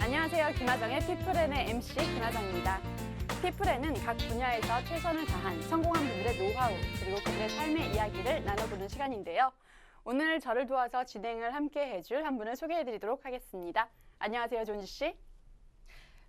안녕하세요. 김하정의 피플앤의 MC 김하정입니다. 피플앤은 각 분야에서 최선을 다한 성공한 분들의 노하우 그리고 그들의 삶의 이야기를 나눠보는 시간인데요. 오늘 저를 도와서 진행을 함께 해줄 한 분을 소개해드리도록 하겠습니다. 안녕하세요, 조은지 씨.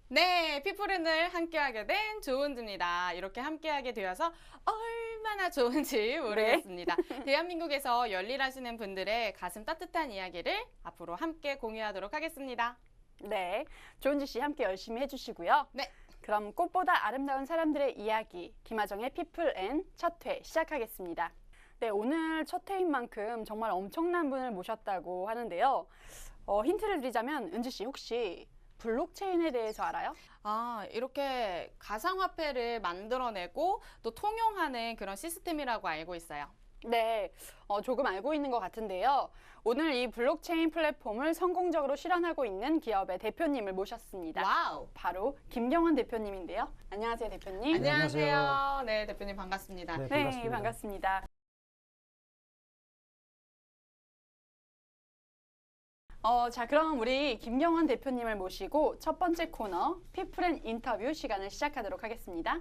네, 피플앤을 함께하게 된 조은지입니다. 이렇게 함께하게 되어서 얼마나 좋은지 모르겠습니다. 대한민국에서 열일하시는 분들의 가슴 따뜻한 이야기를 앞으로 함께 공유하도록 하겠습니다. 네, 조은지 씨 함께 열심히 해주시고요. 네. 그럼 꽃보다 아름다운 사람들의 이야기, 김하정의 피플앤 첫 회 시작하겠습니다. 네, 오늘 첫 회인 만큼 정말 엄청난 분을 모셨다고 하는데요. 힌트를 드리자면 은지 씨 혹시 블록체인에 대해서 알아요? 이렇게 가상화폐를 만들어내고 또 통용하는 그런 시스템이라고 알고 있어요. 네, 조금 알고 있는 것 같은데요. 오늘 이 블록체인 플랫폼을 성공적으로 실현하고 있는 기업의 대표님을 모셨습니다. 와우. 바로 김경원 대표님인데요. 안녕하세요, 대표님. 안녕하세요. 네, 대표님 반갑습니다. 네, 네, 반갑습니다. 반갑습니다. 자, 그럼 우리 김경원 대표님을 모시고 첫 번째 코너 피플앤 인터뷰 시간을 시작하도록 하겠습니다.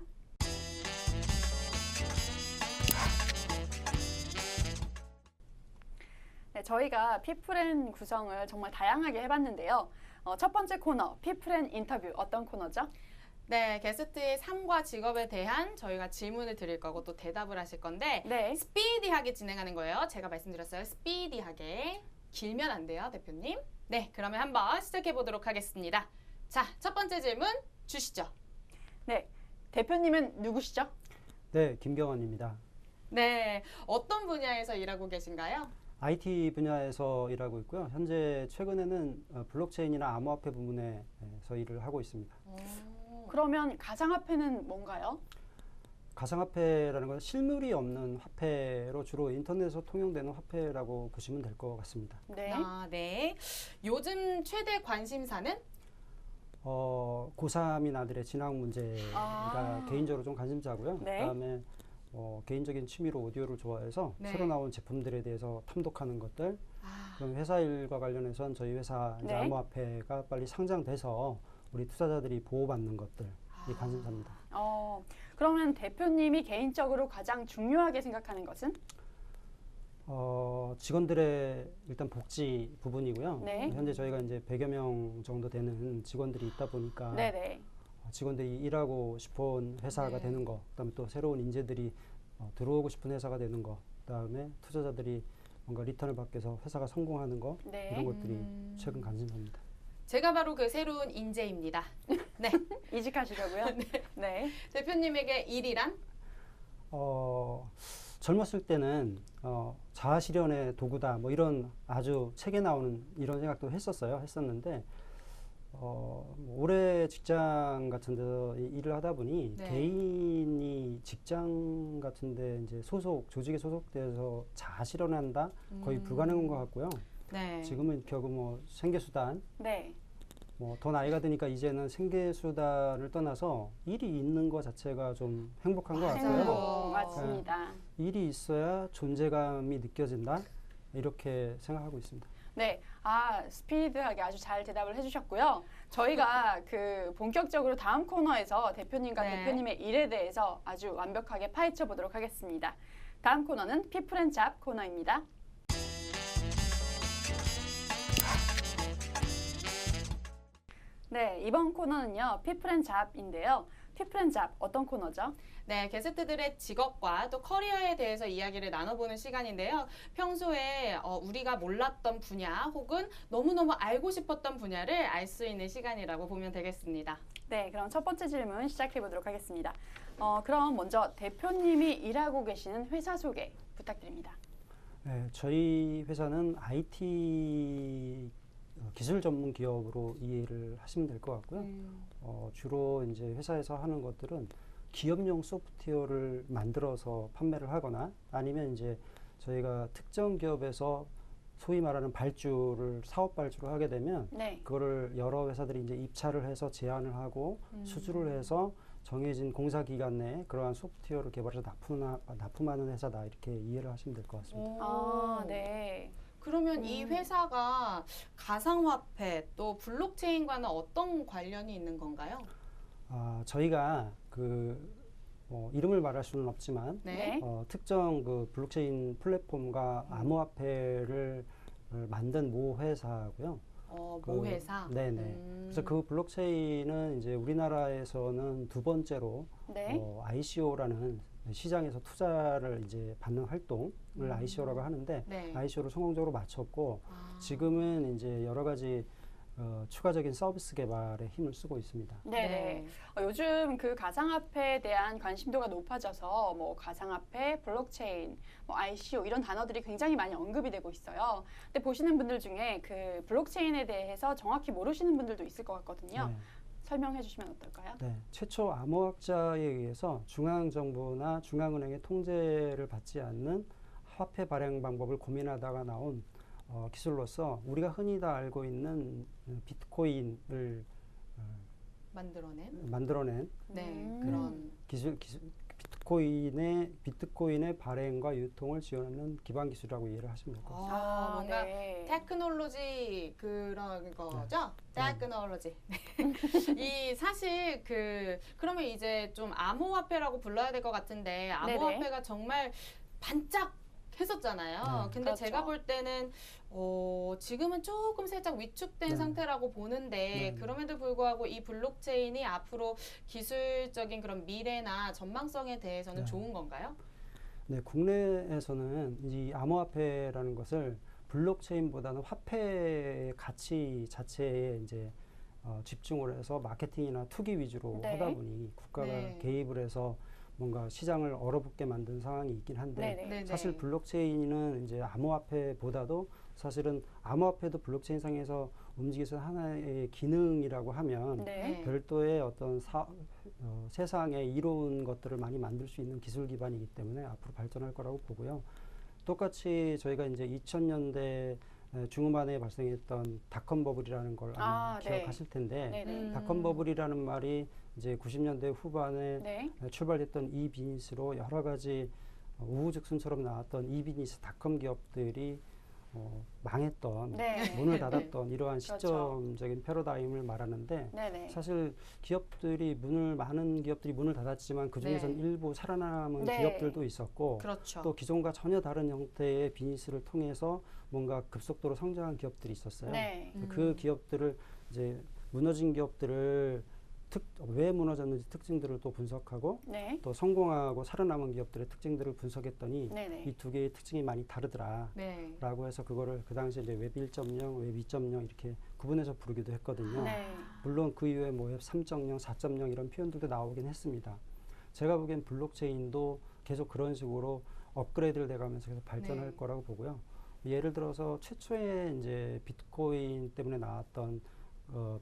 네, 저희가 피플앤 구성을 정말 다양하게 해봤는데요. 첫 번째 코너 피플앤 인터뷰 어떤 코너죠? 네, 게스트의 삶과 직업에 대한 저희가 질문을 드릴 거고 또 대답을 하실 건데 네. 스피디하게 진행하는 거예요. 제가 말씀드렸어요. 스피디하게. 길면 안 돼요, 대표님. 네, 그러면 한번 시작해 보도록 하겠습니다. 자, 첫 번째 질문 주시죠. 네, 대표님은 누구시죠? 네, 김경원입니다. 네, 어떤 분야에서 일하고 계신가요? IT 분야에서 일하고 있고요. 현재 최근에는 블록체인이나 암호화폐 부문에서 일을 하고 있습니다. 그러면 가상화폐는 뭔가요? 가상화폐라는 건 실물이 없는 화폐로 주로 인터넷에서 통용되는 화폐라고 보시면 될 것 같습니다. 네. 네. 요즘 최대 관심사는? 고3인 아들의 진학 문제가 개인적으로 좀 관심사고요. 네. 그다음에 개인적인 취미로 오디오를 좋아해서 네. 새로 나온 제품들에 대해서 탐독하는 것들. 그럼 회사 일과 관련해서는 저희 회사 이제 네. 암호화폐가 빨리 상장돼서 우리 투자자들이 보호받는 것들이 관심사입니다. 그러면 대표님이 개인적으로 가장 중요하게 생각하는 것은? 직원들의 일단 복지 부분이고요. 네. 현재 저희가 이제 100여 명 정도 되는 직원들이 있다 보니까 네네. 직원들이 일하고 싶은 회사가 네. 되는 거, 그다음에 또 새로운 인재들이 들어오고 싶은 회사가 되는 거, 그다음에 투자자들이 뭔가 리턴을 받기 위해서 회사가 성공하는 거, 네. 이런 것들이 최근 관심사입니다. 제가 바로 그 새로운 인재입니다. 네. 이직하시려고요? 네. 대표님에게 일이란? 젊었을 때는 자아실현의 도구다 뭐 이런 아주 책에 나오는 이런 생각도 했었는데 올해 직장 같은 데서 일을 하다 보니 네. 개인이 직장 같은 데 이제 조직에 소속돼서 자아실현한다 거의 불가능한 것 같고요. 네. 지금은 결국 뭐 생계수단 네. 뭐 더 나이가 드니까 이제는 생계수단을 떠나서 일이 있는 것 자체가 좀 행복한 것 같고요. 행복, 맞습니다. 일이 있어야 존재감이 느껴진다 이렇게 생각하고 있습니다. 네. 스피드하게 아주 잘 대답을 해주셨고요. 저희가 본격적으로 다음 코너에서 대표님과 네. 대표님의 일에 대해서 아주 완벽하게 파헤쳐 보도록 하겠습니다. 다음 코너는 피플앤잡 코너입니다. 네, 이번 코너는요, 피플앤잡인데요. 피플앤잡 어떤 코너죠? 네, 게스트들의 직업과 또 커리어에 대해서 이야기를 나눠보는 시간인데요. 평소에 우리가 몰랐던 분야 혹은 너무너무 알고 싶었던 분야를 알 수 있는 시간이라고 보면 되겠습니다. 네, 그럼 첫 번째 질문 시작해 보도록 하겠습니다. 그럼 먼저 대표님이 일하고 계시는 회사 소개 부탁드립니다. 네, 저희 회사는 IT 기술 전문 기업으로 이해를 하시면 될 것 같고요. 주로 이제 회사에서 하는 것들은 기업용 소프트웨어를 만들어서 판매를 하거나 아니면 이제 저희가 특정 기업에서 소위 말하는 사업 발주를 하게 되면 네. 그거를 여러 회사들이 이제 입찰을 해서 제안을 하고 수주를 해서 정해진 공사 기간 내에 그러한 소프트웨어를 개발해서 납품하는 회사다 이렇게 이해를 하시면 될 것 같습니다. 네. 그러면 이 회사가 가상화폐 또 블록체인과는 어떤 관련이 있는 건가요? 저희가 이름을 말할 수는 없지만 네. 특정 그 블록체인 플랫폼과 암호화폐를 만든 모 회사고요. 모 회사? 네네. 그래서 그 블록체인은 이제 우리나라에서는 두 번째로 네. ICO라는 시장에서 투자를 이제 받는 활동을 ICO라고 하는데 네. ICO를 성공적으로 마쳤고 지금은 이제 여러 가지 추가적인 서비스 개발에 힘을 쓰고 있습니다. 네. 요즘 그 가상화폐에 대한 관심도가 높아져서 뭐 가상화폐, 블록체인, 뭐 ICO 이런 단어들이 굉장히 많이 언급이 되고 있어요. 근데 보시는 분들 중에 그 블록체인에 대해서 정확히 모르시는 분들도 있을 것 같거든요. 네. 설명해 주시면 어떨까요? 네, 최초 암호학자에 의해서 중앙정부나 중앙은행의 통제를 받지 않는 화폐 발행 방법을 고민하다가 나온 기술로서 우리가 흔히 다 알고 있는 비트코인을 만들어낸 네, 그런 기술 비트코인의 발행과 유통을 지원하는 기반 기술이라고 이해를 하시면 될 것 같습니다. 뭔가 네. 테크놀로지 그런 거죠? 테크놀로지. 이 사실 그러면 이제 좀 암호화폐라고 불러야 될 것 같은데 암호화폐가 정말 반짝 했었잖아요. 네. 근데 그렇죠. 제가 볼 때는 지금은 조금 살짝 위축된 네. 상태라고 보는데 네. 그럼에도 불구하고 이 블록체인이 앞으로 기술적인 그런 미래나 전망성에 대해서는 네. 좋은 건가요? 네, 국내에서는 이 암호화폐라는 것을 블록체인보다는 화폐의 가치 자체에 이제 집중을 해서 마케팅이나 투기 위주로 네. 하다 보니 국가가 네. 개입을 해서 뭔가 시장을 얼어붙게 만든 상황이 있긴 한데 네네. 네네. 사실 블록체인은 이제 암호화폐보다도 사실은 암호화폐도 블록체인 상에서 움직이는 하나의 기능이라고 하면 네. 별도의 어떤 세상에 이로운 것들을 많이 만들 수 있는 기술 기반이기 때문에 앞으로 발전할 거라고 보고요. 똑같이 저희가 이제 2000년대 중후반에 발생했던 닷컴 버블이라는 걸 아마 네. 기억하실 텐데 네네. 닷컴 버블이라는 말이 이제 90년대 후반에 네. 출발했던 이 비즈니스로 여러 가지 우후죽순처럼 나왔던 이 비즈니스 닷컴 기업들이 망했던 네. 문을 닫았던 이러한 그렇죠. 시점적인 패러다임을 말하는데 네네. 사실 많은 기업들이 문을 닫았지만 그 중에서는 네. 일부 살아남은 네. 기업들도 있었고 그렇죠. 또 기존과 전혀 다른 형태의 비즈니스를 통해서 뭔가 급속도로 성장한 기업들이 있었어요. 네. 그 기업들을 이제 무너진 기업들을 왜 무너졌는지 특징들을 또 분석하고 네. 또 성공하고 살아남은 기업들의 특징들을 분석했더니 네네. 이 두 개의 특징이 많이 다르더라. 네. 라고 해서 그거를 그 당시에 이제 웹 1.0, 웹 2.0 이렇게 구분해서 부르기도 했거든요. 네. 물론 그 이후에 뭐 웹 3.0, 4.0 이런 표현들도 나오긴 했습니다. 제가 보기엔 블록체인도 계속 그런 식으로 업그레이드를 돼가면서 계속 발전할 네. 거라고 보고요. 예를 들어서 최초에 이제 비트코인 때문에 나왔던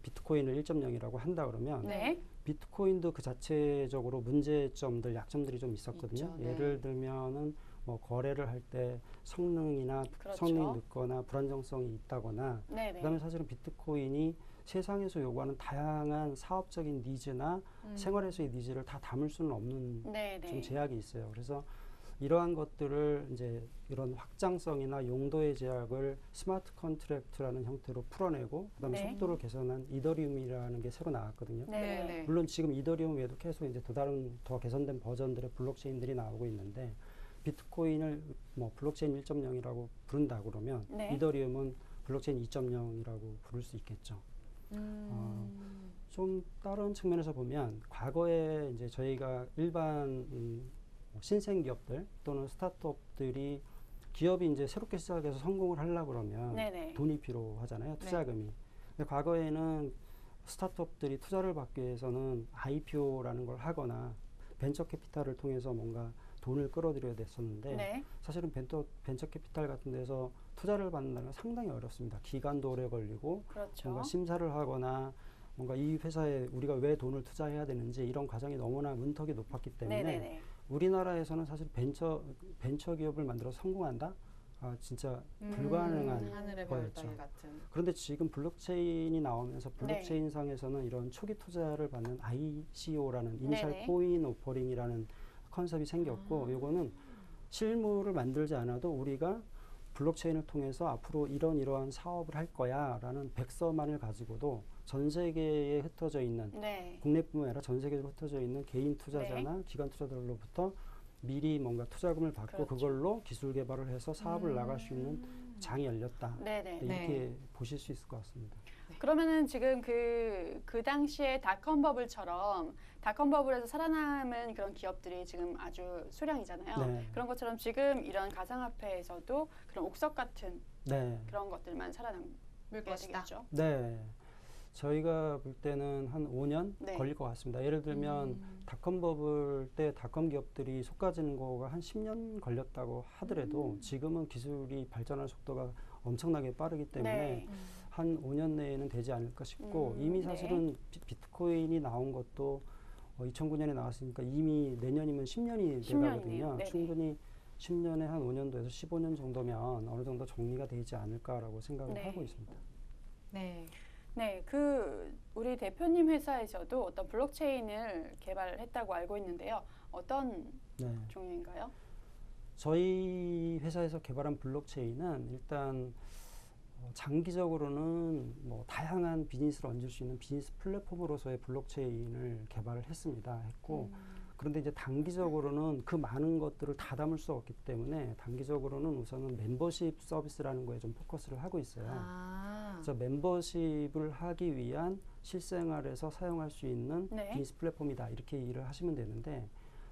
비트코인을 1.0이라고 한다 그러면 네. 비트코인도 그 자체적으로 문제점들, 약점들이 좀 있었거든요. 있죠, 네. 예를 들면은 뭐 거래를 할 때 성능이 그렇죠. 늦거나 불안정성이 있다거나 네네. 그다음에 사실은 비트코인이 세상에서 요구하는 다양한 사업적인 니즈나 생활에서의 니즈를 다 담을 수는 없는 네네. 좀 제약이 있어요. 그래서 이러한 것들을 이제 이런 확장성이나 용도의 제약을 스마트 컨트랙트라는 형태로 풀어내고 그다음에 네. 속도를 개선한 이더리움이라는 게 새로 나왔거든요. 네네. 물론 지금 이더리움 외에도 계속 이제 또 다른 더 개선된 버전들의 블록체인들이 나오고 있는데 비트코인을 뭐 블록체인 1.0이라고 부른다 그러면 네. 이더리움은 블록체인 2.0이라고 부를 수 있겠죠. 좀 다른 측면에서 보면 과거에 이제 저희가 일반 신생 기업들 또는 스타트업들이 기업이 이제 새롭게 시작해서 성공을 하려고 그러면 네네. 돈이 필요하잖아요. 투자금이. 근데 과거에는 스타트업들이 투자를 받기 위해서는 IPO라는 걸 하거나 벤처 캐피탈을 통해서 뭔가 돈을 끌어들여야 됐었는데 네. 사실은 벤처 캐피탈 같은 데서 투자를 받는다는 건 상당히 어렵습니다. 기간도 오래 걸리고 그렇죠. 뭔가 심사를 하거나 뭔가 이 회사에 우리가 왜 돈을 투자해야 되는지 이런 과정이 너무나 문턱이 높았기 때문에 네네네. 우리나라에서는 사실 벤처 기업을 만들어서 성공한다? 진짜 불가능한 하늘의 거였죠. 별따기 같은. 그런데 지금 블록체인이 나오면서 블록체인 상에서는 이런 초기 투자를 받는 ICO라는 이니셜 네네. 코인 오퍼링이라는 컨셉이 생겼고 이거는 실물을 만들지 않아도 우리가 블록체인을 통해서 앞으로 이러한 사업을 할 거야라는 백서만을 가지고도 전 세계에 흩어져 있는 네. 국내뿐만 아니라 전 세계적으로 흩어져 있는 개인 투자자나 기관 투자자들로부터 미리 뭔가 투자금을 받고 그렇죠. 그걸로 기술 개발을 해서 사업을 나갈 수 있는 장이 열렸다. 네네. 네, 이렇게 보실 수 있을 것 같습니다. 그러면은 지금 그 당시에 닷컴 버블처럼 닷컴 버블에서 살아남은 그런 기업들이 지금 아주 수량이잖아요. 네. 그런 것처럼 지금 이런 가상화폐에서도 그런 옥석 같은 네. 그런 것들만 살아남을 것이다. 되겠죠. 네. 저희가 볼 때는 한 5년 네. 걸릴 것 같습니다. 예를 들면 닷컴 버블 때 닷컴 기업들이 솟아지는 거가 한 10년 걸렸다고 하더라도 지금은 기술이 발전하는 속도가 엄청나게 빠르기 때문에 네. 한 5년 내에는 되지 않을까 싶고 이미 네. 사실은 비트코인이 나온 것도 2009년에 나왔으니까 이미 내년이면 10년이 10년이네요. 돼가거든요. 네네. 충분히 10년에 한 5년도에서 15년 정도면 어느 정도 정리가 되지 않을까라고 생각을 네. 하고 있습니다. 네. 네, 우리 대표님 회사에서도 어떤 블록체인을 개발했다고 알고 있는데요. 어떤 네. 종류인가요? 저희 회사에서 개발한 블록체인은 일단 장기적으로는 뭐 다양한 비즈니스를 얹을 수 있는 비즈니스 플랫폼으로서의 블록체인을 개발을 했고 그런데 이제 단기적으로는 그 많은 것들을 다 담을 수 없기 때문에 단기적으로는 우선은 멤버십 서비스라는 거에 좀 포커스를 하고 있어요. 그래서 멤버십을 하기 위한 실생활에서 사용할 수 있는 네. 비즈니스 플랫폼이다 이렇게 일을 하시면 되는데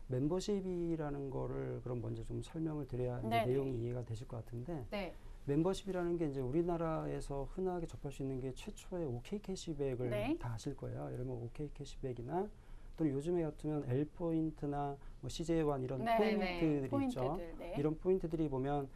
멤버십이라는 거를 그럼 먼저 좀 설명을 드려야 이제 네네. 내용이 이해가 되실 것 같은데 네. 멤버십이라는 게 이제 우리나라에서 흔하게 접할 수 있는 게 최초의 OK 캐시백을 네. 다 아실 거예요. 예를 들면 OK 캐시백이나 또는 요즘에 같으면 L 포인트나 뭐 CJ1 이런 네, 포인트들이 있죠. 포인트들. 네. 이런 포인트들이 보면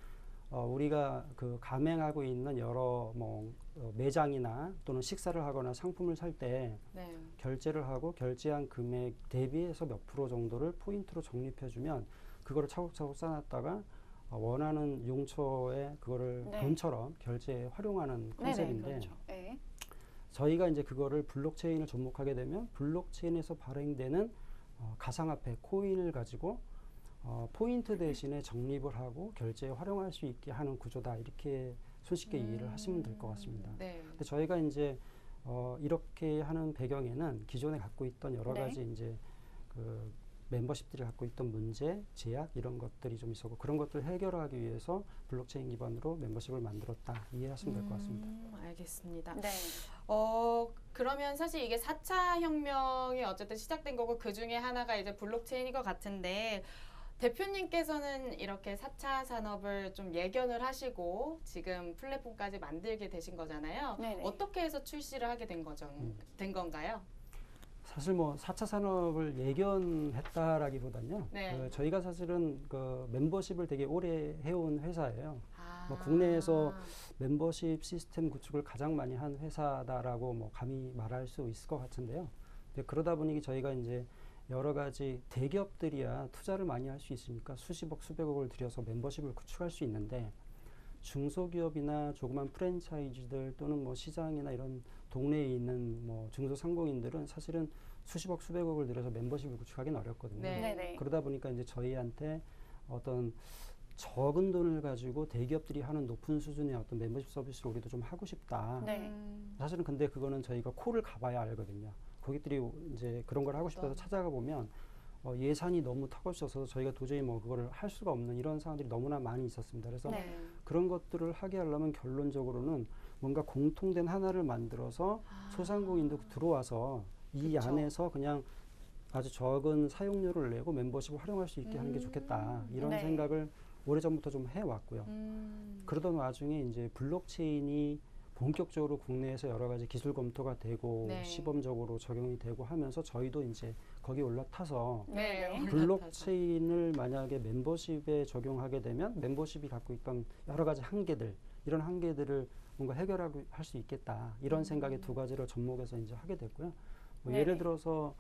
우리가 그 가맹하고 있는 여러 뭐 매장이나 또는 식사를 하거나 상품을 살 때 네. 결제를 하고 결제한 금액 대비해서 몇 프로 정도를 포인트로 적립해주면 그거를 차곡차곡 쌓아놨다가 원하는 용처에 그거를 네. 돈처럼 결제에 활용하는 컨셉인데 그렇죠. 네. 저희가 이제 그거를 블록체인을 접목하게 되면 블록체인에서 발행되는 가상화폐 코인을 가지고 포인트 대신에 적립을 하고 결제에 활용할 수 있게 하는 구조다 이렇게 손쉽게 이해를 하시면 될 것 같습니다. 네. 근데 저희가 이제 이렇게 하는 배경에는 기존에 갖고 있던 여러 네. 가지 이제 그 멤버십들이 갖고 있던 문제, 제약 이런 것들이 좀 있었고 그런 것들을 해결하기 위해서 블록체인 기반으로 멤버십을 만들었다 이해하시면 될 것 같습니다. 알겠습니다. 네. 그러면 사실 이게 4차 혁명이 어쨌든 시작된 거고 그 중에 하나가 이제 블록체인인 것 같은데 대표님께서는 이렇게 4차 산업을 좀 예견을 하시고 지금 플랫폼까지 만들게 되신 거잖아요. 네네. 어떻게 해서 출시를 하게 된 건가요? 사실 뭐 4차 산업을 예견했다라기보다는요. 네. 저희가 사실은 그 멤버십을 되게 오래 해온 회사예요. 아. 뭐 국내에서 멤버십 시스템 구축을 가장 많이 한 회사다라고 뭐 감히 말할 수 있을 것 같은데요. 근데 그러다 보니 저희가 이제 여러 가지 대기업들이야 투자를 많이 할 수 있으니까 수십억, 수백억을 들여서 멤버십을 구축할 수 있는데 중소기업이나 조그만 프랜차이즈들 또는 뭐 시장이나 이런 동네에 있는 뭐 중소상공인들은 사실은 수십억, 수백억을 들여서 멤버십을 구축하기는 어렵거든요. 네. 네네. 그러다 보니까 이제 저희한테 어떤 적은 돈을 가지고 대기업들이 하는 높은 수준의 어떤 멤버십 서비스를 우리도 좀 하고 싶다. 네. 사실은 근데 그거는 저희가 코를 가봐야 알거든요. 고객들이 이제 그런 걸 하고 싶어서 찾아가 보면 예산이 너무 턱없어서 저희가 도저히 뭐 그거를 할 수가 없는 이런 상황들이 너무나 많이 있었습니다. 그래서 네. 그런 것들을 하게 하려면 결론적으로는 뭔가 공통된 하나를 만들어서 소상공인도 들어와서 이 그쵸. 안에서 그냥 아주 적은 사용료를 내고 멤버십을 활용할 수 있게 하는 게 좋겠다. 이런 네. 생각을 오래전부터 좀 해왔고요. 그러던 와중에 이제 블록체인이 본격적으로 국내에서 여러 가지 기술 검토가 되고 네. 시범적으로 적용이 되고 하면서 저희도 이제 거기 올라타서 네. 블록체인을 만약에 멤버십에 적용하게 되면 멤버십이 갖고 있던 여러 가지 한계들 이런 한계들을 뭔가 해결하고 할 수 있겠다 이런 생각에 두 가지를 접목해서 이제 하게 됐고요. 뭐 네네. 예를 들어서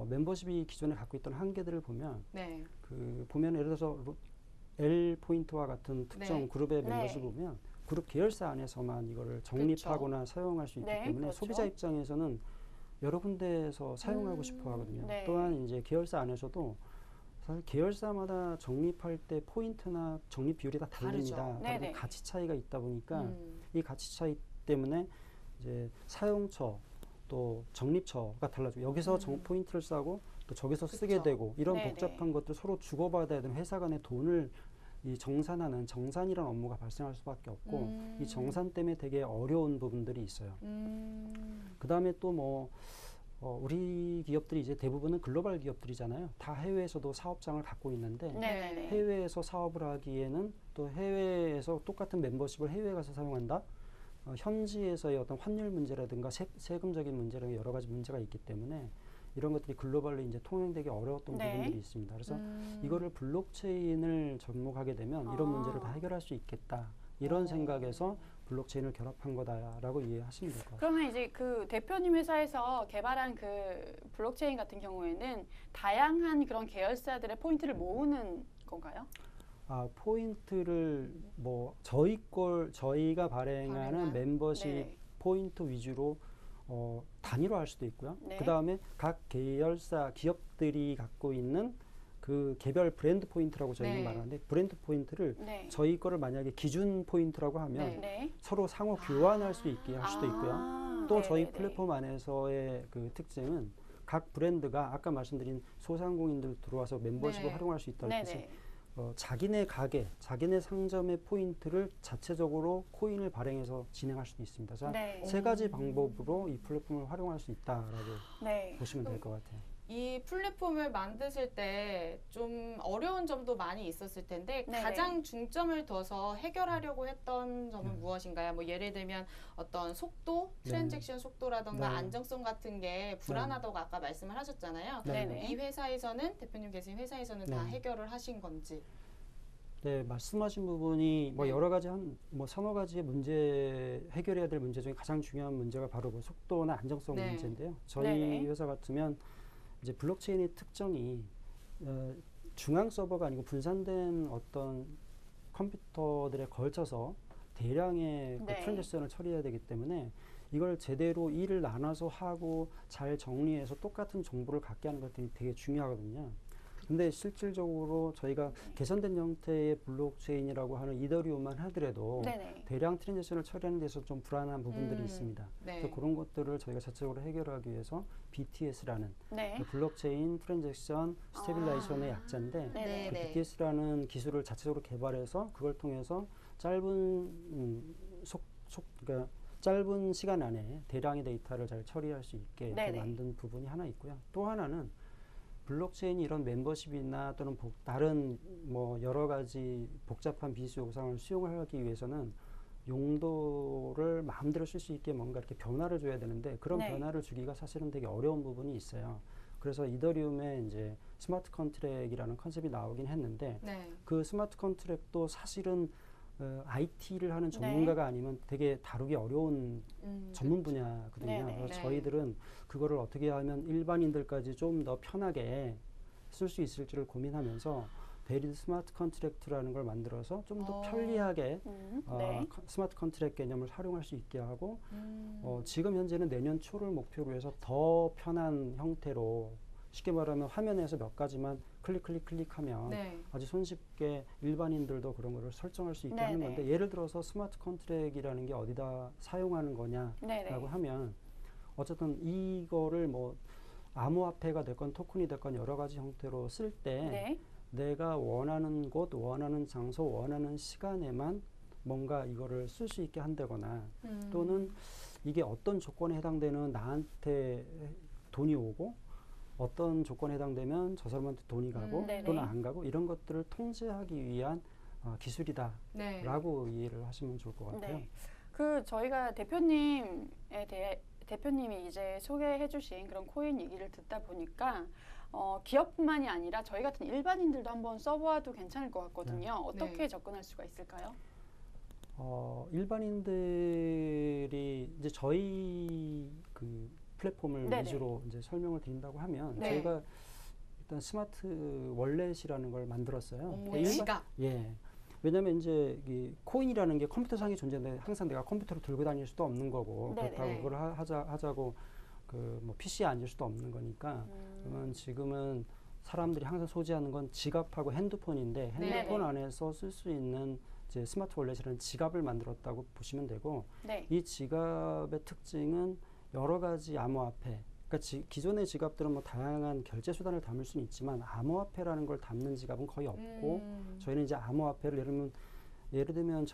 멤버십이 기존에 갖고 있던 한계들을 보면 네. 그 보면 예를 들어서 L 포인트와 같은 특정 네. 그룹의 네. 멤버십 보면 그룹 계열사 안에서만 이거를 적립하거나 사용할 수 있기 네, 때문에 그렇죠. 소비자 입장에서는 여러 군데에서 사용하고 싶어 하거든요. 네. 또한 이제 계열사 안에서도 사실 계열사마다 적립할 때 포인트나 적립 비율이 다 다릅니다. 다르죠. 네네. 다르고 가치 차이가 있다 보니까 음. 이 가치 차이 때문에 이제 사용처 또 적립처가 달라져. 여기서 포인트를 싸고 또 저기서 쓰게 그쵸. 되고 이런 네네. 복잡한 것들 서로 주고받아야 되는 회사 간의 돈을 이 정산하는 정산이라는 업무가 발생할 수밖에 없고 이 정산 때문에 되게 어려운 부분들이 있어요. 그 다음에 또 뭐 우리 기업들이 이제 대부분은 글로벌 기업들이잖아요. 다 해외에서도 사업장을 갖고 있는데 네네네. 해외에서 사업을 하기에는 또 해외에서 똑같은 멤버십을 해외에 가서 사용한다. 현지에서의 어떤 환율 문제라든가 세금적인 문제라든가 여러 가지 문제가 있기 때문에 이런 것들이 글로벌로 이제 통용되기 어려웠던 네. 부분들이 있습니다. 그래서 이거를 블록체인을 접목하게 되면 이런 문제를 다 해결할 수 있겠다. 이런 생각에서 블록체인을 결합한 거다라고 이해하시면 될 것 같아요. 그러면 이제 그 대표님 회사에서 개발한 그 블록체인 같은 경우에는 다양한 그런 계열사들의 포인트를 모으는 건가요? 포인트를 뭐 저희가 발행하는 발행한? 멤버십 네. 포인트 위주로 단위로할 수도 있고요. 네. 그 다음에 각 계열사 기업들이 갖고 있는 그 개별 브랜드 포인트라고 저희는 네. 말하는데 브랜드 포인트를 네. 저희 거를 만약에 기준 포인트라고 하면 네. 네. 서로 상호 교환할 수 있게 할 수도 있고요. 또 저희 네네네. 플랫폼 안에서의 그 특징은 각 브랜드가 아까 말씀드린 소상공인들 들어와서 멤버십을 네. 활용할 수 있다는 뜻이 네네. 자기네 가게, 자기네 상점의 포인트를 자체적으로 코인을 발행해서 진행할 수도 있습니다. 그래서 네. 세 가지 방법으로 이 플랫폼을 활용할 수 있다라고 네. 보시면 될 것 같아요. 이 플랫폼을 만드실 때 좀 어려운 점도 많이 있었을 텐데 네네. 가장 중점을 둬서 해결하려고 했던 점은 네. 무엇인가요? 뭐 예를 들면 어떤 속도, 네. 트랜잭션 속도라던가 네. 안정성 같은 게 불안하다고 아까 말씀을 하셨잖아요. 네네. 이 회사에서는 대표님 계신 회사에서는 다 네. 해결을 하신 건지. 네, 말씀하신 부분이 뭐 네. 여러 가지 뭐 서너 가지의 문제 해결해야 될 문제 중에 가장 중요한 문제가 바로 그 속도나 안정성 네. 문제인데요. 저희 네네. 회사 같으면 이제 블록체인의 특성이 중앙 서버가 아니고 분산된 어떤 컴퓨터들에 걸쳐서 대량의 그 네. 트랜잭션을 처리해야 되기 때문에 이걸 제대로 일을 나눠서 하고 잘 정리해서 똑같은 정보를 갖게 하는 것들이 되게 중요하거든요. 근데 실질적으로 저희가 개선된 형태의 블록체인이라고 하는 이더리움만 하더라도 네네. 대량 트랜잭션을 처리하는 데서 좀 불안한 부분들이 있습니다. 네. 그래서 그런 것들을 저희가 자체적으로 해결하기 위해서 BTS라는 네. 그 블록체인 트랜잭션 스테빌라이제이션의 약자인데 네네. 그 BTS라는 기술을 자체적으로 개발해서 그걸 통해서 그러니까 짧은 시간 안에 대량의 데이터를 잘 처리할 수 있게 이렇게 네네. 만든 부분이 하나 있고요. 또 하나는 블록체인이 이런 멤버십이나 또는 다른 뭐 여러 가지 복잡한 비즈 요구사항을 수용하기 위해서는 용도를 마음대로 쓸 수 있게 뭔가 이렇게 변화를 줘야 되는데 그런 네. 변화를 주기가 사실은 되게 어려운 부분이 있어요. 그래서 이더리움에 이제 스마트 컨트랙이라는 컨셉이 나오긴 했는데 네. 그 스마트 컨트랙도 사실은 IT를 하는 전문가가 아니면 되게 다루기 어려운 전문 분야거든요. 네네. 그래서 네. 저희들은 그거를 어떻게 하면 일반인들까지 좀 더 편하게 쓸 수 있을지를 고민하면서 베리드 스마트 컨트랙트라는 걸 만들어서 좀 더 편리하게 네. 스마트 컨트랙 개념을 활용할 수 있게 하고 지금 현재는 내년 초를 목표로 해서 더 편한 형태로 쉽게 말하면 화면에서 몇 가지만 클릭하면 네. 아주 손쉽게 일반인들도 그런 거를 설정할 수 있게 하는 네네. 건데 예를 들어서 스마트 컨트랙이라는 게 어디다 사용하는 거냐라고 네네. 하면 어쨌든 이거를 뭐 암호화폐가 됐건 토큰이 됐건 여러 가지 형태로 쓸 때 네. 내가 원하는 곳, 원하는 장소, 원하는 시간에만 뭔가 이거를 쓸 수 있게 한다거나 또는 이게 어떤 조건에 해당되는 나한테 돈이 오고 어떤 조건에 해당되면 저 사람한테 돈이 가고 네네. 또는 안 가고 이런 것들을 통제하기 위한 기술이다라고 네. 이해를 하시면 좋을 것 같아요. 네. 그 저희가 대표님에 대해 대표님이 이제 소개해주신 그런 코인 얘기를 듣다 보니까 기업뿐만이 아니라 저희 같은 일반인들도 한번 써보아도 괜찮을 것 같거든요. 어떻게 네. 접근할 수가 있을까요? 일반인들이 이제 저희 그 플랫폼을 네네. 위주로 이제 설명을 드린다고 하면 네. 저희가 일단 스마트 월렛이라는 걸 만들었어요. 오, 그러니까 지갑. 예. 왜냐하면 이제 이 코인이라는 게 컴퓨터상의 존재인데 항상 내가 컴퓨터를 들고 다닐 수도 없는 거고 네네. 그렇다고 그걸 하자고 그 뭐 PC에 앉을 수도 없는 거니까 그러면 지금은 사람들이 항상 소지하는 건 지갑하고 핸드폰인데 핸드폰 네네. 안에서 쓸 수 있는 이제 스마트 월렛이라는 지갑을 만들었다고 보시면 되고 네. 이 지갑의 특징은 여러 가지 암호화폐 그러니까 기존의 지갑들은 뭐 다양한 결제 수단을 담을 수는 있지만 암호화폐라는 걸 담는 지갑은 거의 없고 저희는 이제 암호화폐를 예를 들면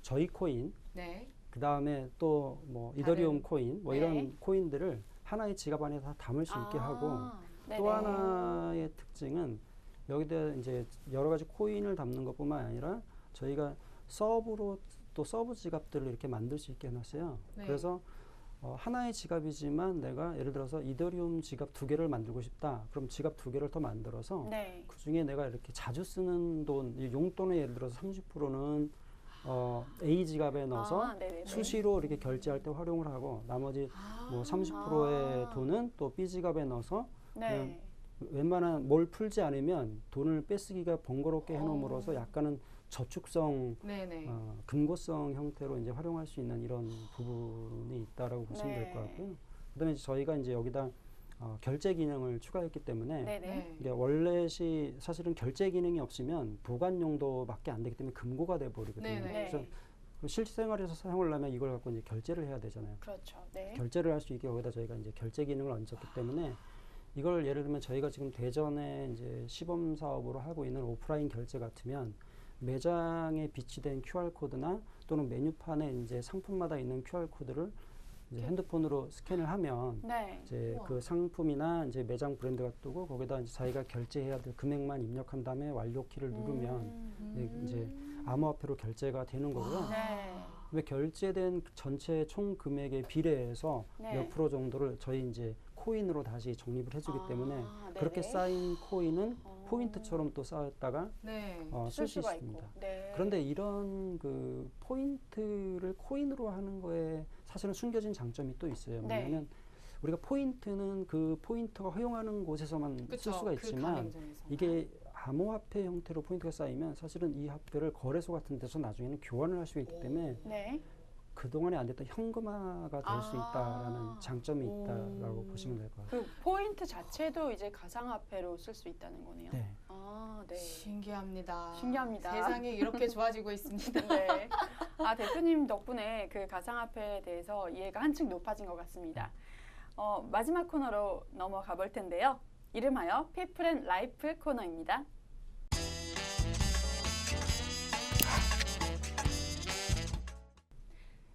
저희 코인 네. 그 다음에 또 뭐 다른- 이더리움 코인 뭐 네. 이런 코인들을 하나의 지갑 안에 다 담을 수 있게 하고 네네. 또 하나의 특징은 여기다 이제 여러 가지 코인을 담는 것뿐만 아니라 저희가 서브 지갑들을 이렇게 만들 수 있게 해놨어요. 네. 그래서 하나의 지갑이지만 내가 예를 들어서 이더리움 지갑 2개를 만들고 싶다. 그럼 지갑 2개를 더 만들어서 네. 그 중에 내가 이렇게 자주 쓰는 돈, 이 용돈의 예를 들어서 30%는 A 지갑에 넣어서 네네네. 수시로 이렇게 결제할 때 활용을 하고 나머지 뭐 30%의 아. 돈은 또 B 지갑에 넣어서 네. 웬만한 뭘 풀지 않으면 돈을 빼쓰기가 번거롭게 해놓음으로써 약간은 저축성, 네네. 금고성 형태로 이제 활용할 수 있는 이런 부분이 있다라고 보시면 될 것 네. 같고요. 그다음에 저희가 이제 여기다 결제 기능을 추가했기 때문에 네네. 네. 이게 월렛이 사실은 결제 기능이 없으면 보관 용도밖에 안 되기 때문에 금고가 돼 버리거든요. 네네. 그래서 실생활에서 사용을 하면 이걸 갖고 이제 결제를 해야 되잖아요. 그렇죠. 네. 결제를 할 수 있게 여기다 저희가 이제 결제 기능을 얹었기 때문에 이걸 예를 들면 저희가 지금 대전에 이제 시범 사업으로 하고 있는 오프라인 결제 같으면 매장에 비치된 QR 코드나 또는 메뉴판에 이제 상품마다 있는 QR 코드를 이제 핸드폰으로 스캔을 하면 네. 이제 우와. 그 상품이나 이제 매장 브랜드가 뜨고 거기다 이제 자기가 결제해야 될 금액만 입력한 다음에 완료 키를 누르면 이제 암호화폐로 결제가 되는 거고요. 네. 왜 결제된 전체 총 금액에 비례해서 네. 몇 프로 정도를 저희 이제 코인으로 다시 적립을 해주기 때문에 네네. 그렇게 쌓인 코인은 어. 포인트처럼 또 쌓였다가 네. 쓸 수 수가 있습니다. 있고. 네. 그런데 이런 그 포인트를 코인으로 하는 거에 사실은 숨겨진 장점이 또 있어요. 네. 뭐냐면 우리가 포인트는 그 포인트가 허용하는 곳에서만 그쵸. 쓸 수가 그 있지만 가맹점에서. 이게 암호화폐 형태로 포인트가 쌓이면 사실은 이 화폐를 거래소 같은 데서 나중에는 교환을 할 수 있기 때문에 네. 그동안에 안 됐던 현금화가 될 수 있다라는 장점이 오. 있다라고 보시면 될 것 같아요. 그 포인트 자체도 이제 가상화폐로 쓸 수 있다는 거네요. 네. 아, 네. 신기합니다. 신기합니다. 세상이 이렇게 좋아지고 있습니다. 네. 대표님 덕분에 그 가상화폐에 대해서 이해가 한층 높아진 것 같습니다. 마지막 코너로 넘어가 볼 텐데요. 이름하여 피플 앤 라이프 코너입니다.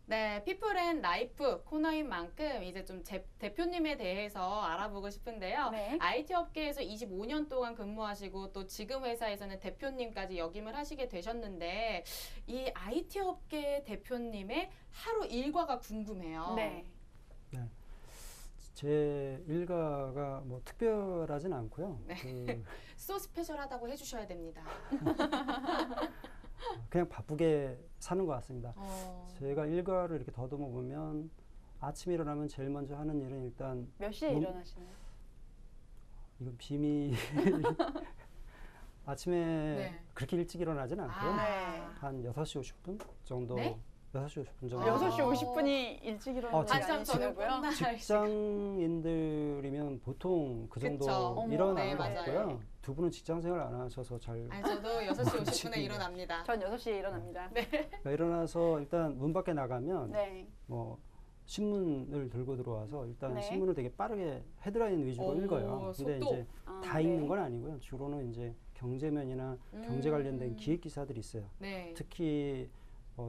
네, 피플 앤 라이프 코너인 만큼 이제 좀 대표님에 대해서 알아보고 싶은데요. 네. IT 업계에서 25년 동안 근무하시고 또 지금 회사에서는 대표님까지 역임을 하시게 되셨는데 이 IT 업계 대표님의 하루 일과가 궁금해요. 네. 제 일과가 뭐 특별하진 않고요. 네. 소 스페셜하다고 해주셔야 됩니다. 그냥 바쁘게 사는 것 같습니다. 어, 제가 일과를 이렇게 더듬어 보면 아침에 일어나면 제일 먼저 하는 일은 일단 몇 시에 문- 일어나시나요? 이건 비밀. 아침에 네. 그렇게 일찍 일어나진 않고요. 아, 네. 한 6시 50분 정도. 네? 6시 50분 정도. 6시 50분이 일찍 일어나는 게 한참 저는 아니시라고요? 뻔나 직장인들이면 보통 그 정도 그쵸. 어머, 일어나는 네, 것 맞아요. 같고요. 두 분은 직장 생활 안 하셔서 잘 아니 저도 6시 50분에 일어납니다. 전 6시에 일어납니다. 그러니까 일어나서 일단 문 밖에 나가면 네. 뭐 신문을 들고 들어와서 일단 네. 신문을 되게 빠르게 헤드라인 위주로 오, 읽어요. 근데 속도. 이제 아, 다 네. 읽는 건 아니고요. 주로는 이제 경제면이나 경제 관련된 기획 기사들이 있어요. 네. 특히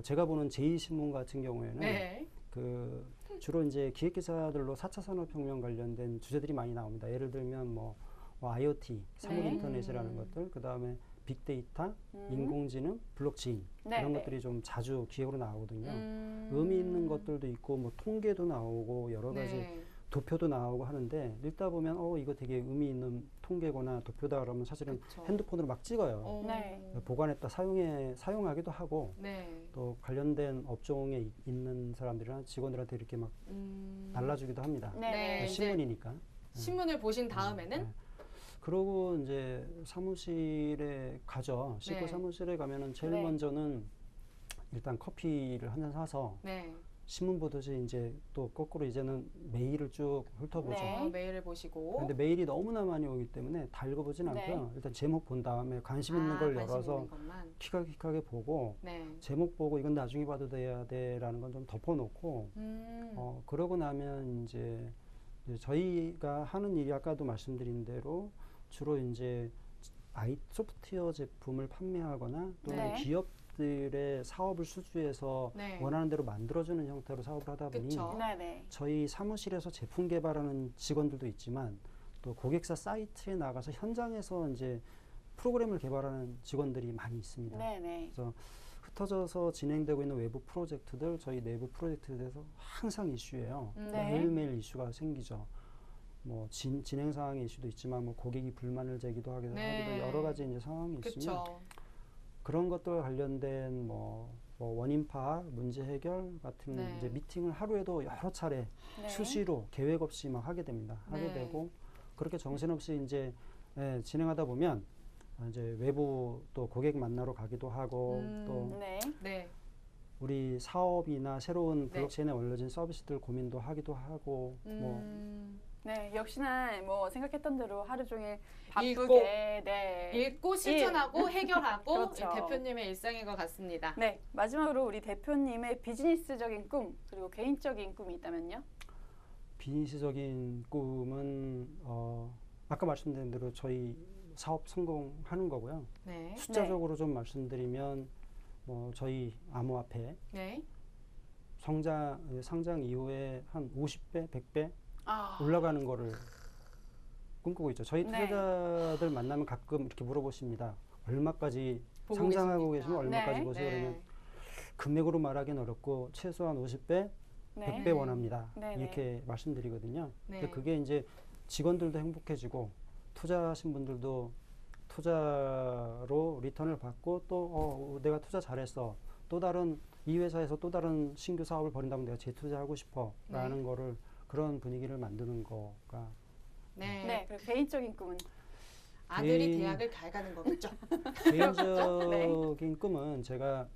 제가 보는 제2신문 같은 경우에는 네. 그 주로 이제 기획 기사들로 4차 산업혁명 관련된 주제들이 많이 나옵니다. 예를 들면 뭐 IoT, 사물 네. 인터넷이라는 것들, 그 다음에 빅데이터, 음. 인공지능, 블록체인 네, 이런 네. 것들이 좀 자주 기획으로 나오거든요. 의미 있는 것들도 있고 뭐 통계도 나오고 여러 가지 네. 도표도 나오고 하는데 읽다 보면 이거 되게 의미 있는 통계거나 도표다 그러면 사실은 그쵸. 핸드폰으로 막 찍어요. 네. 보관했다 사용하기도 하고 네. 또 관련된 업종에 있는 사람들이나 직원들한테 이렇게 막 날라주기도 합니다. 네. 네. 이제 신문이니까. 신문을 보신 다음에는 네. 그러고 이제 사무실에 가죠. 씻고 네. 사무실에 가면은 제일 네. 먼저는 일단 커피를 한 잔 사서 네. 신문 보듯이 이제 또 거꾸로 이제는 메일을 쭉 훑어보죠. 네. 메일을 보시고. 근데 메일이 너무나 많이 오기 때문에 다 읽어보진 네. 않고요. 일단 제목 본 다음에 관심 있는 걸 관심 열어서 있는 것만. 킥하게 보고 네. 제목 보고 이건 나중에 봐도 돼야 돼라는 건 좀 덮어놓고 그러고 나면 이제 저희가 하는 일이 아까도 말씀드린 대로 주로 이제 소프트웨어 제품을 판매하거나 또는 네. 기업들의 사업을 수주해서 네. 원하는 대로 만들어주는 형태로 사업을 하다 보니 그쵸. 네네. 저희 사무실에서 제품 개발하는 직원들도 있지만 또 고객사 사이트에 나가서 현장에서 이제 프로그램을 개발하는 직원들이 많이 있습니다. 네네. 그래서 흩어져서 진행되고 있는 외부 프로젝트들, 저희 내부 프로젝트에 대해서 항상 이슈예요. 네. 매일매일 이슈가 생기죠. 뭐 진행 상황의 이슈도 있지만 뭐 고객이 불만을 제기도 하기도 네. 여러 가지 이제 상황이 있으면 그쵸. 그런 것들 관련된 뭐 원인 파악, 문제 해결 같은 네. 이제 미팅을 하루에도 여러 차례 네. 수시로 계획 없이 막 하게 됩니다. 하게 네. 되고 그렇게 정신없이 이제 진행하다 보면 이제 외부 또 고객 만나러 가기도 하고 또 네. 네. 우리 사업이나 새로운 네. 블록체인에 올려진 서비스들 고민도 하기도 하고 뭐 네, 역시나 뭐 생각했던 대로 하루 종일 읽고, 바쁘게 네. 읽고 실천하고 해결하고 그렇죠. 대표님의 일상인 것 같습니다. 네, 마지막으로 우리 대표님의 비즈니스적인 꿈 그리고 개인적인 꿈이 있다면요? 비즈니스적인 꿈은 아까 말씀드린 대로 저희 사업 성공하는 거고요. 네. 숫자적으로 좀 말씀드리면 뭐 저희 암호화폐 네. 상장 이후에 한 50배, 100배 아, 올라가는 거를 꿈꾸고 있죠. 저희 네. 투자자들 만나면 가끔 이렇게 물어보십니다. 얼마까지 보고 상장하고 계십니까? 계시면 얼마까지 네. 보세요? 그러면 금액으로 말하기는 어렵고 최소한 50배, 네. 100배 원합니다. 네, 이렇게 말씀드리거든요. 네. 근데 그게 이제 직원들도 행복해지고 투자하신 분들도 투자로 리턴을 받고 또 내가 투자 잘했어. 또 다른 이 회사에서 또 다른 신규 사업을 벌인다면 내가 재투자하고 싶어라는 거를 그런 분위기를 만드는 거가 네. 네, 그리고 개인적인 꿈은 아들이 개인- 대학을 잘 가는 거겠죠. 개인적인 꿈은 제가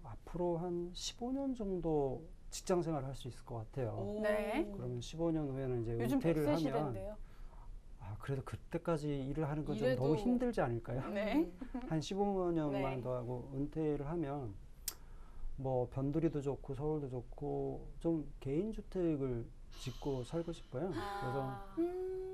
앞으로 한 15년 정도 직장 생활을 할 수 있을 것 같아요. 오. 네. 그러면 15년 후에는 이제 요즘 은퇴를 100세 하면 시대인데요. 그래도 그때까지 일을 하는 건 좀 이래도- 너무 힘들지 않을까요? 네. 한 15년만 네. 더 하고 은퇴를 하면 뭐 변두리도 좋고 서울도 좋고 좀 개인 주택을 짓고 살고 싶어요. 아,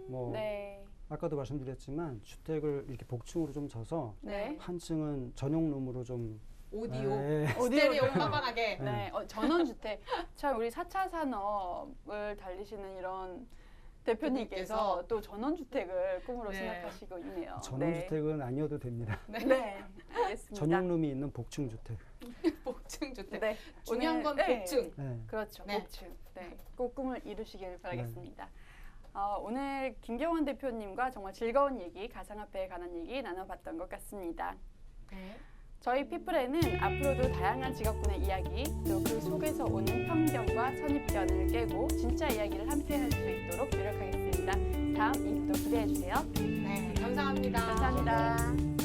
뭐 네. 아까도 말씀드렸지만 주택을 이렇게 복층으로 좀 져서 네. 한 층은 전용룸으로 좀 오디오. 네. 스테레오 빵빵하게. 네, 전원주택. 참 우리 4차 산업을 달리시는 이런 대표님께서 또 전원주택을 꿈으로 네. 생각하시고 있네요. 전원주택은 아니어도 됩니다. 네, 네. 알겠습니다. 전용룸이 있는 복층 주택. 복층 주택. 네, 중요한 건 오늘- 네. 복층. 네. 그렇죠. 네. 복층. 네, 꼭 꿈을 이루시길 바라겠습니다. 오늘 김경원 대표님과 정말 즐거운 얘기, 가상화폐에 관한 얘기 나눠봤던 것 같습니다. 네. 저희 피플에는 앞으로도 다양한 직업군의 이야기, 또 그 속에서 오는 편견과 선입견을 깨고 진짜 이야기를 함께 할 수 있도록 노력하겠습니다. 다음 2부도 기대해 주세요. 네. 감사합니다. 감사합니다.